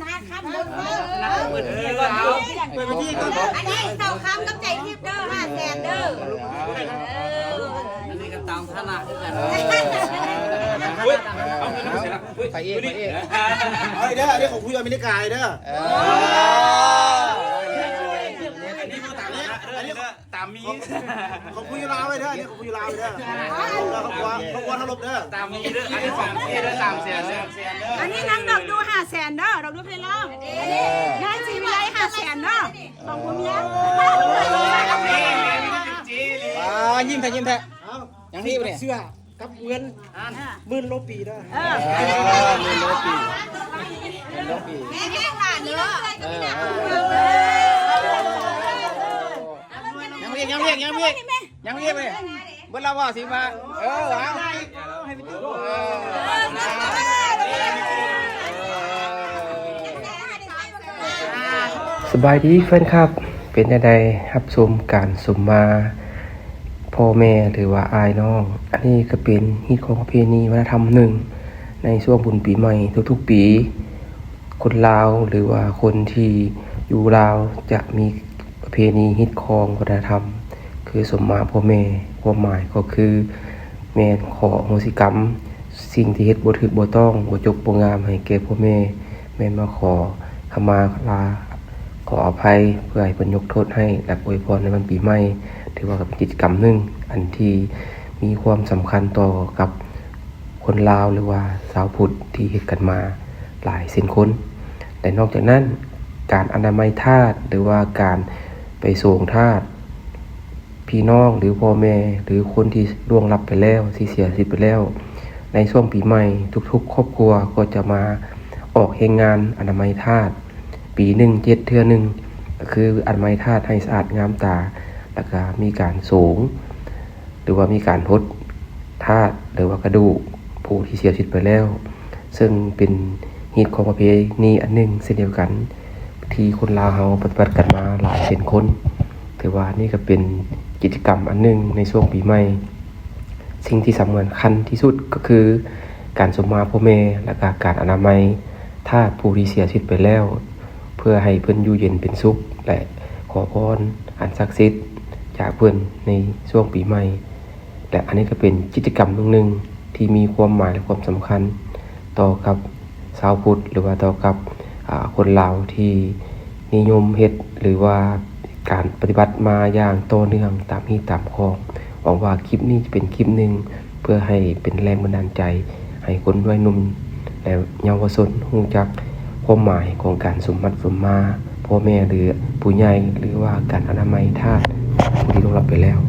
นะคำเดินเปิดพิธีก่อน อันนี้เต่าคำกับใจทิพย์เด้อ500,000เด้ออันนี้ก็ตามฐานะด้วยกันไปเองไปเองเฮ้ยเด้ออันนี้ของคุยอเมริกาเด้อตามมีของคุยลาวเลยเด้ออันนี้ของคุยลาวเลยเด้อเขาควรเขาลบเด้อตามมีเด้ออันนี้ฝั่งนี้เด้อ300,000เด้ออันนี้นังดอกดู500,000เด้อดอกดูเพลร้องงานสีวิไล500,000เด้อของผมเนี้ยยิ้มแท้ยิ้มแท้อย่างนี้เนี่ยเสื้อกับเงิน10,000 โลปีเด้อ10,000 โลปี10,000 โลปีแม่หลานเด้อยังเรียกเลยเมื่อเราว่าสิมาเอาสบายดีแฟนครับเป็นยังไงรับชมการสมมาพ่อแม่หรือว่าอายน้องอันนี้ก็เป็นฮิตของประเพณีวัฒนธรรมหนึ่งในช่วงบุญปีใหม่ทุกๆปีคนลาวหรือว่าคนที่อยู่ลาวจะมีประเพณีฮิตของวัฒนธรรมคือสมมาพ่อแม่ความหมายก็คือแม่ขออโหสิกรรมสิ่งที่เฮ็ดบ่ถูกบ่ต้องบ่จบบ่งามให้แก่พ่อแม่แม่มาขอขมาลาขออภัยเพื่อให้เพิ่นยกโทษให้และอวยพรในวันปีใหม่ถือว่าเป็นกิจกรรมหนึ่งอันที่มีความสำคัญต่อกับคนลาวหรือว่าชาวพุทธที่เฮ็ดกันมาหลายสิบคนแต่นอกจากนั้นการอนามัยทาสหรือว่าการไปส่งทาสพี่น้องหรือพ่อแม่หรือคนที่ล่วงลับไปแล้วที่เสียชีวิตไปแล้วในช่วงปีใหม่ทุกๆครอบครัวก็จะมาออกแห่งงานอนามัยทาสปีหนึ่ง7 เทื่อหนึ่งก็คืออนามัยทาสให้สะอาดงามตาแล้วก็มีการสูงหรือว่ามีการทดธาตุหรือว่ากระดูกผู้ที่เสียชีวิตไปแล้วซึ่งเป็นฮิตของประเพณีอันหนึ่งเช่นเดียวกันที่คนลาวเฮาปฏิบัติกันมาหลายเป็นคนถือว่านี่ก็เป็นกิจกรรมอันหนึ่งในช่วงปีใหม่สิ่งที่สำคัญที่สุดก็คือการสมมาพ่อแม่และการอนามัยทาสผู้ที่เสียชีวิตไปแล้วเพื่อให้เพิ่นอยู่เย็นเป็นสุขและขอพรอันศักดิ์สิทธิ์จากเพิ่นในช่วงปีใหม่และอันนี้ก็เป็นกิจกรรมหนึ่งที่มีความหมายและความสำคัญต่อกับชาวพุทธหรือว่าต่อกับคนลาวที่นิยมเฮ็ดหรือว่าการปฏิบัติมาอย่างต่อเนื่องตามที่ตามคองหวังว่าคลิปนี้จะเป็นคลิปหนึ่งเพื่อให้เป็นแรงบันดาลใจให้คนวัยหนุ่มและเยาวชนรู้จักความหมายของการสมบัติสมมาพ่อแม่หรือผู้ใหญ่หรือว่าการอนามัยทาสผู้ที่ล่วงลับไปแล้ว